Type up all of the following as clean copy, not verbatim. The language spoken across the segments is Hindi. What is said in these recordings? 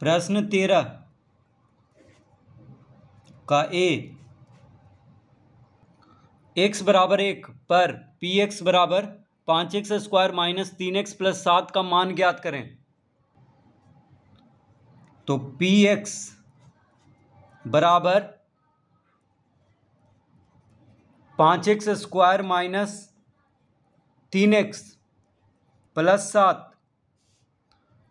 प्रश्न 13 का ए, x बराबर 1 पर पी एक्स बराबर 5x² माइनस 3x प्लस 7 का मान ज्ञात करें। तो पी एक्स बराबर 5x² माइनस 3x प्लस 7,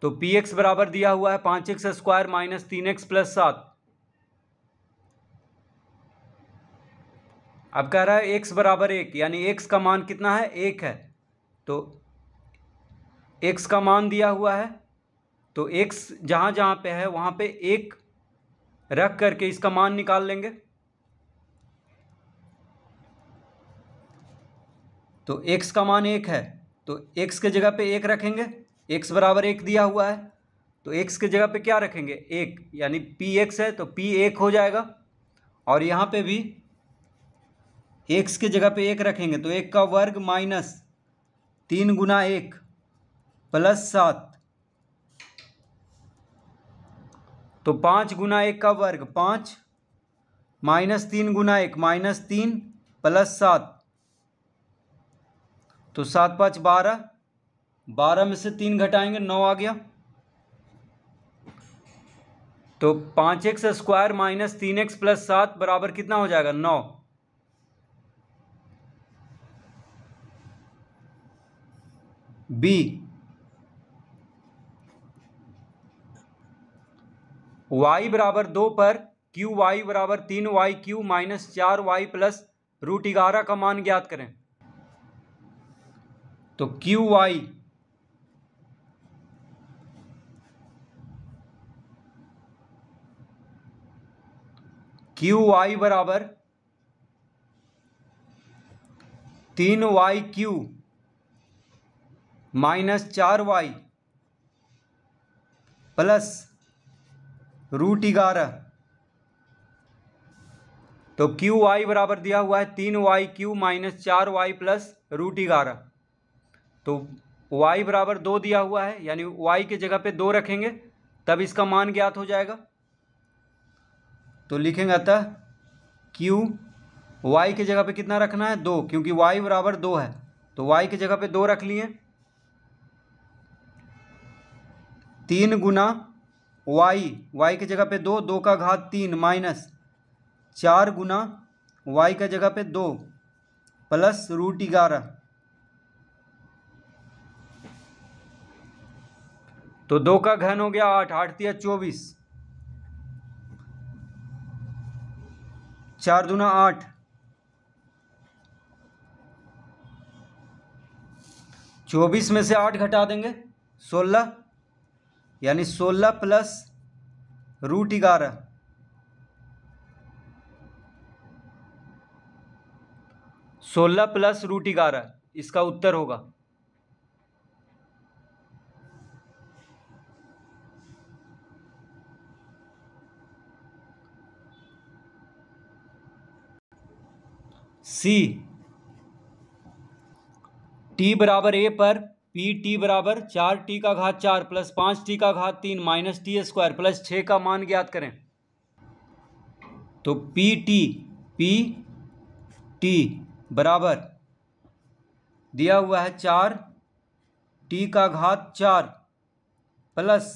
तो पी एक्स बराबर दिया हुआ है 5x² माइनस 3x प्लस 7। अब कह रहा है x बराबर 1, यानी x का मान कितना है, 1 है। तो x का मान दिया हुआ है, तो x जहाँ जहाँ पे है वहाँ पे 1 रख करके इसका मान निकाल लेंगे। तो x का मान 1 है, तो x के जगह पे 1 रखेंगे। x बराबर 1 दिया हुआ है, तो x के जगह पे क्या रखेंगे, 1, यानी पी एक्स है तो p 1 हो जाएगा। और यहाँ पे भी x के जगह पे 1 रखेंगे, तो 1 का वर्ग माइनस 3 गुना 1 प्लस 7, तो 5 गुना 1 का वर्ग 5 माइनस 3 गुना 1 माइनस 3 प्लस 7, तो 7 5 12, 12 में से 3 घटाएंगे 9 आ गया। तो 5x² माइनस 3x प्लस 7 बराबर कितना हो जाएगा, 9। बी, y बराबर 2 पर क्यू वाई बराबर 3y³ माइनस 4y प्लस √11 का मान ज्ञात करें। तो क्यू वाई बराबर 3y³ माइनस 4y प्लस √11, तो क्यू वाई बराबर दिया हुआ है 3y³ माइनस 4y प्लस √11। तो y बराबर 2 दिया हुआ है, यानी y के जगह पे 2 रखेंगे तब इसका मान ज्ञात हो जाएगा। तो लिखेंगे अतः q y के जगह पे कितना रखना है, 2, क्योंकि y बराबर 2 है, तो y के जगह पे 2 रख लिए। 3 गुना y के जगह पे 2, 2 का घात 3 माइनस 4 गुना y का जगह पे 2 प्लस √11, तो 2 का घन हो गया 8, 8 तिया 24, 4 दूना 8, 24 में से 8 घटा देंगे 16, यानी 16 प्लस √11, 16 प्लस √11 इसका उत्तर होगा। सी, t बराबर a पर पी टी बराबर 4t का घात 4 प्लस 5t का घात 3 माइनस t² प्लस 6 का मान ज्ञात करें। तो पी टी बराबर दिया हुआ है 4t का घात 4 प्लस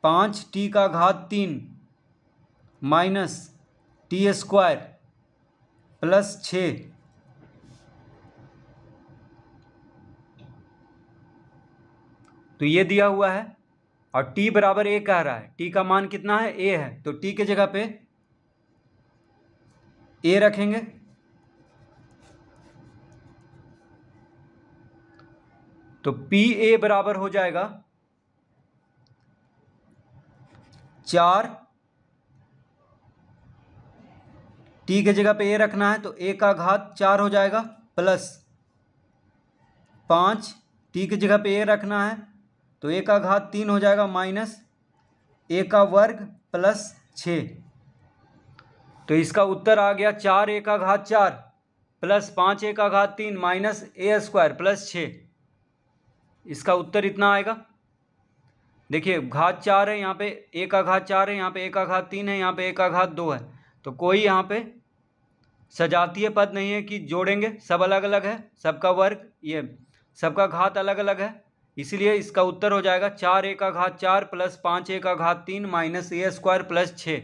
5t का घात 3 माइनस t² प्लस 6, तो ये दिया हुआ है और t बराबर a कह रहा है। t का मान कितना है, a है, तो t के जगह पे a रखेंगे। तो pa बराबर हो जाएगा 4, t के जगह पे a रखना है तो a का घात 4 हो जाएगा प्लस 5, t के जगह पे a रखना है तो a का घात 3 हो जाएगा माइनस a का वर्ग प्लस 6, तो इसका उत्तर आ गया 4a का घात 4 प्लस 5a का घात 3 माइनस a² प्लस 6। इसका उत्तर इतना आएगा। देखिए घात 4 है, यहाँ पे a का घात 4 है, यहाँ पे a का घात 3 है, यहाँ पे a का घात 2 है। तो कोई यहाँ पे सजातीय पद नहीं है कि जोड़ेंगे, सब अलग अलग है, सबका वर्ग ये सबका घात अलग अलग है। इसलिए इसका उत्तर हो जाएगा 4a का घात 4 प्लस 5a का घात 3 minus a square plus 6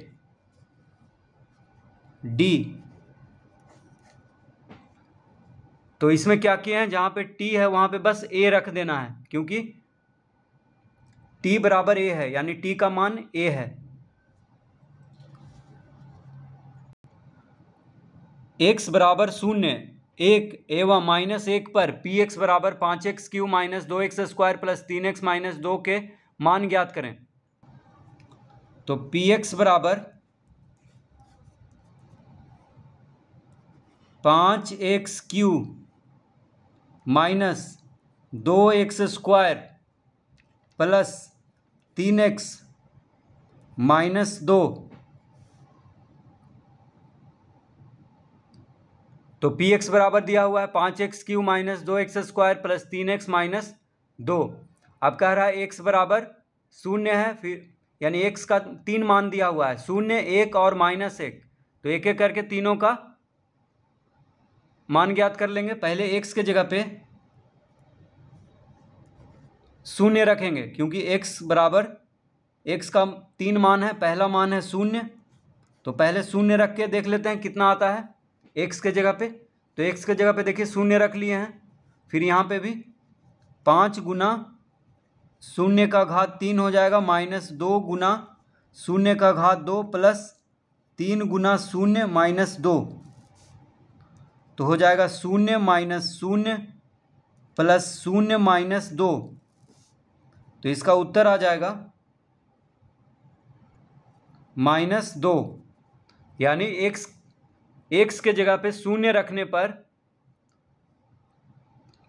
D. तो इसमें क्या किए हैं, जहाँ पे t है वहाँ पे बस a रख देना है, क्योंकि t बराबर a है, यानी t का मान a है। x बराबर 0 1 एवं -1 पर px बराबर 5x Q minus 2x square plus 3x minus 2 के मान ज्ञात करें। तो px बराबर 5x Q minus 2x square plus 3x minus 2। तो px बराबर दिया हुआ है 5x Q minus 2x square plus 3x minus 2। अब कह रहा है x बराबर 0 है, फिर यानी x का 3 मान दिया हुआ है, 0 1 और -1। तो एक एक करके तीनों का मान ज्ञात कर लेंगे। पहले x के जगह पे 0 रखेंगे, क्योंकि x बराबर x का 3 मान है, पहला मान है 0। तो पहले 0 रख के देख लेते हैं कितना आता है x के जगह पे। तो x के जगह पे देखिए 0 रख लिए हैं, फिर यहाँ पे भी 5 गुना 0 का घात 3 हो जाएगा माइनस 2 गुना 0 का घात 2 प्लस 3 गुना 0 माइनस 2। तो हो जाएगा 0 माइनस 0 प्लस 0 माइनस 2। तो इसका उत्तर आ जाएगा -2, यानी x के जगह पे 0 रखने पर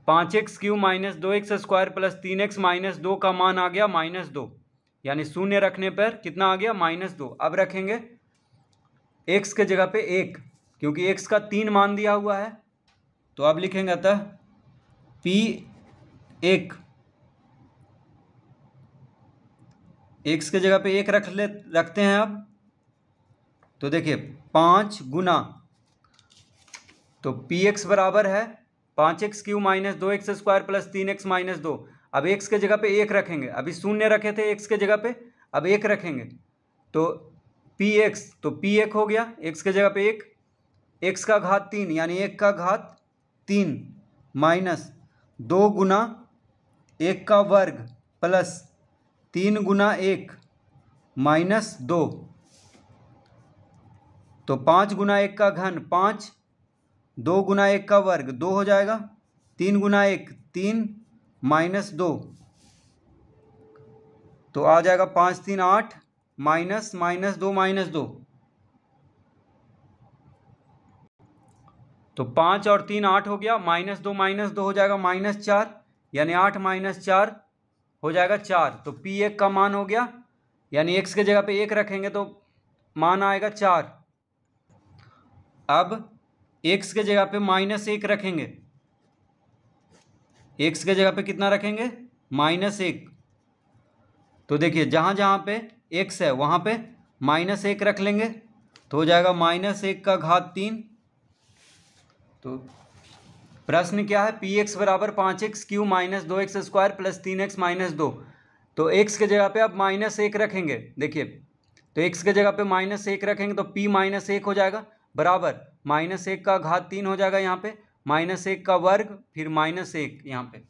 5x Q minus 2x square plus 3x minus 2 का मान आ गया -2, यानी 0 रखने पर कितना आ गया -2। अब रखेंगे x के जगह पे 1, क्योंकि x का 3 मान दिया हुआ है। तो अब लिखेंगे अतः p1 x के जगह पे 1 रखते हैं। अब तो देखिए 5 गुना, तो px बराबर है 5x Q minus 2x square plus 3x minus 2। अब x के जगह पे 1 रखेंगे, अभी 0 रखे थे x के जगह पे, अब 1 रखेंगे तो px, तो p1 हो गया x के जगह पे 1, x का घात 3 यानी 1 का घात 3 माइनस 2 गुना 1 का वर्ग प्लस 3 गुना 1 माइनस 2। तो 5 गुना 1 का घन 5, 2 गुना 1 का वर्ग 2 हो जाएगा, 3 गुना 1 3 माइनस 2। तो आ जाएगा 5 3 8 माइनस -2 -2। तो 5 और 3 8 हो गया, -2 हो जाएगा -4, यानी 8 -4 हो जाएगा 4। तो p1 का मान हो गया, यानी x के जगह पे 1 रखेंगे तो मान आएगा 4। अब x के जगह पे -1 रखेंगे, x के जगह पे कितना रखेंगे -1। तो देखिए जहाँ जहाँ पे x है वहाँ पे -1 रख लेंगे, तो हो जाएगा -1 का घात 3। तो प्रश्न क्या है, px बराबर 5x Q minus 2x square plus 3x minus 2। तो x के जगह पे अब -1 रखेंगे, देखिए तो x के जगह पे -1 रखेंगे तो p -1 हो जाएगा, बराबर -1 का घात 3 हो जाएगा, यहाँ पे -1 का वर्ग फिर -1 यहाँ पे।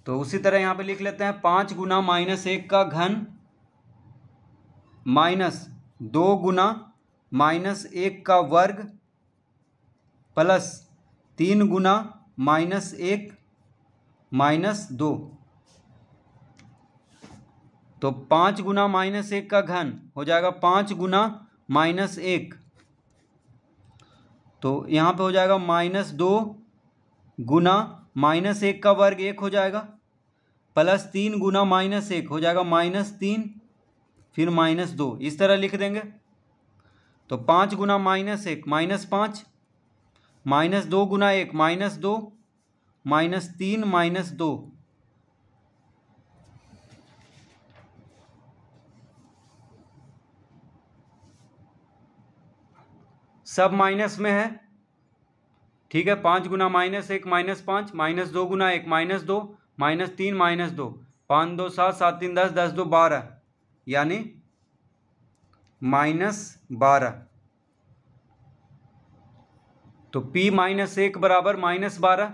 तो उसी तरह यहाँ पे लिख लेते हैं 5 गुना -1 का घन माइनस 2 गुना -1 का वर्ग प्लस 3 गुना -1 माइनस 2। तो 5 गुना -1 का घन हो जाएगा 5 गुना -1। तो यहाँ पे हो जाएगा -2 गुना -1 का वर्ग 1 हो जाएगा, प्लस 3 गुना -1 हो जाएगा -3 फिर -2, इस तरह लिख देंगे। तो 5 गुना -1 -5, -2 गुना 1 -2, -3 -2। सब माइनस में है, ठीक है। 5 गुना -1 -5, -2 गुना 1 -2, -3 -2, 5 2 7, 7 3 10, 10 2 12, यानी -12। तो P -1 बराबर -12।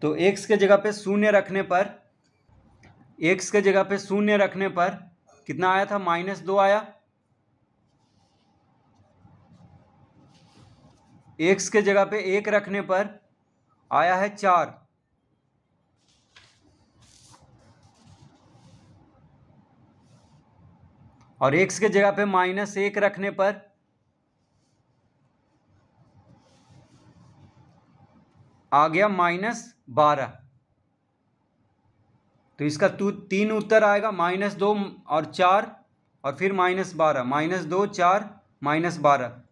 तो x के जगह पे शून्य रखने पर, x के जगह पे शून्य रखने पर कितना आया था? -2 आया। x के जगह पे 1 रखने पर आया है 4। और x के जगह पे -1 रखने पर आ गया -12। तो इसका 3 उत्तर आएगा, -2 और 4 और फिर -12, -2 4 -12।